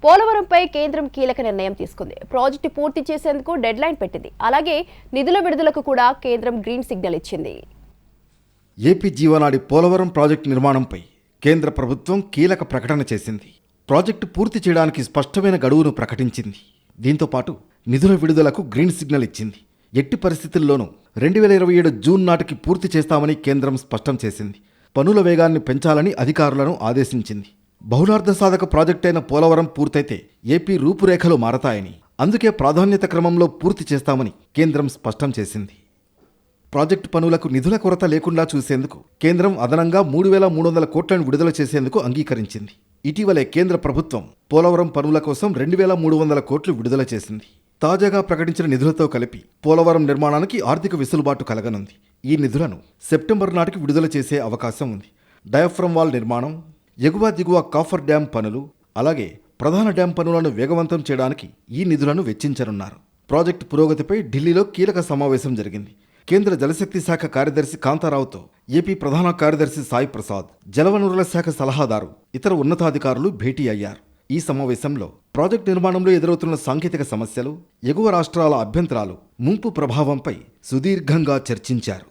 పోలవరంపై కేంద్రం కీలక నిర్ణయం తీసుకుంది. ప్రాజెక్టు పూర్తి చేసేందుకు డెడ్లైన్ పెట్టింది. అలాగే నిధుల విడుదలకు కూడా కేంద్రం గ్రీన్ సిగ్నల్ ఇచ్చింది. ఏపీ జీవనాడి పోలవరం ప్రాజెక్టు నిర్మాణంపై కేంద్ర ప్రభుత్వం కీలక ప్రకటన చేసింది. ప్రాజెక్టు పూర్తి చేయడానికి స్పష్టమైన గడువును ప్రకటించింది. దీంతో పాటు నిధుల విడుదలకు గ్రీన్ సిగ్నల్ ఇచ్చింది. ఎట్టి పరిస్థితుల్లోనూ 2027 జూన్ నాటికి పూర్తి చేస్తామని కేంద్రం స్పష్టం చేసింది. పనుల వేగాన్ని పెంచాలని అధికారులను ఆదేశించింది. బహుళార్థ సాధక ప్రాజెక్టైన పోలవరం పూర్తయితే ఏపీ రూపురేఖలు మారతాయని, అందుకే ప్రాధాన్యత క్రమంలో పూర్తి చేస్తామని కేంద్రం స్పష్టం చేసింది. ప్రాజెక్టు పనులకు నిధుల కొరత లేకుండా చూసేందుకు కేంద్రం అదనంగా 3,300 కోట్లను విడుదల చేసేందుకు అంగీకరించింది. ఇటీవలే కేంద్ర ప్రభుత్వం పోలవరం పనుల కోసం 2,300 కోట్లు విడుదల చేసింది. తాజాగా ప్రకటించిన నిధులతో కలిపి పోలవరం నిర్మాణానికి ఆర్థిక వెసులుబాటు కలగనుంది. ఈ నిధులను సెప్టెంబర్ నాటికి విడుదల చేసే అవకాశం ఉంది. డయాఫ్రమ్ వాల్ నిర్మాణం, ఎగువ దిగువ కాఫర్ డ్యాం పనులు, అలాగే ప్రధాన డ్యాం పనులను వేగవంతం చేయడానికి ఈ నిధులను వెచ్చించనున్నారు. ప్రాజెక్టు పురోగతిపై ఢిల్లీలో కీలక సమావేశం జరిగింది. కేంద్ర జలశక్తి శాఖ కార్యదర్శి కాంతారావుతో ఏపీ ప్రధాన కార్యదర్శి సాయి ప్రసాద్, జలవనరుల శాఖ సలహాదారు, ఇతర ఉన్నతాధికారులు భేటీ అయ్యారు. ఈ సమావేశంలో ప్రాజెక్టు నిర్మాణంలో ఎదురవుతున్న సాంకేతిక సమస్యలు, ఎగువ రాష్ట్రాల అభ్యంతరాలు, ముంపు ప్రభావంపై సుదీర్ఘంగా చర్చించారు.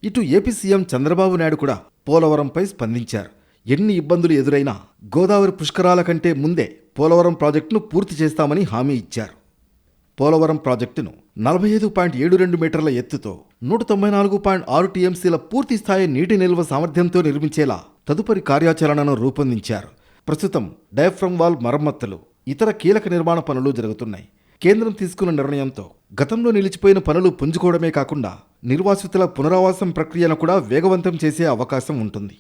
ఇటు ఏపీ సీఎం చంద్రబాబు నాయుడు కూడా పోలవరంపై స్పందించారు. ఎన్ని ఇబ్బందులు ఎదురైనా గోదావరి పుష్కరాల కంటే ముందే పోలవరం ప్రాజెక్టును పూర్తి చేస్తామని హామీ ఇచ్చారు. పోలవరం ప్రాజెక్టును 45.72 మీటర్ల ఎత్తుతో 194.6 టీఎంసీల పూర్తి స్థాయి నీటి నిల్వ సామర్థ్యంతో నిర్మించేలా తదుపరి కార్యాచరణను రూపొందించారు. ప్రస్తుతం డయాఫ్రమ్ వాల్ మరమ్మతులు, ఇతర కీలక నిర్మాణ పనులు జరుగుతున్నాయి. కేంద్రం తీసుకున్న నిర్ణయంతో గతంలో నిలిచిపోయిన పనులు పుంజుకోవడమే కాకుండా నిర్వాసితుల పునరావాసం ప్రక్రియను కూడా వేగవంతం చేసే అవకాశం ఉంటుంది.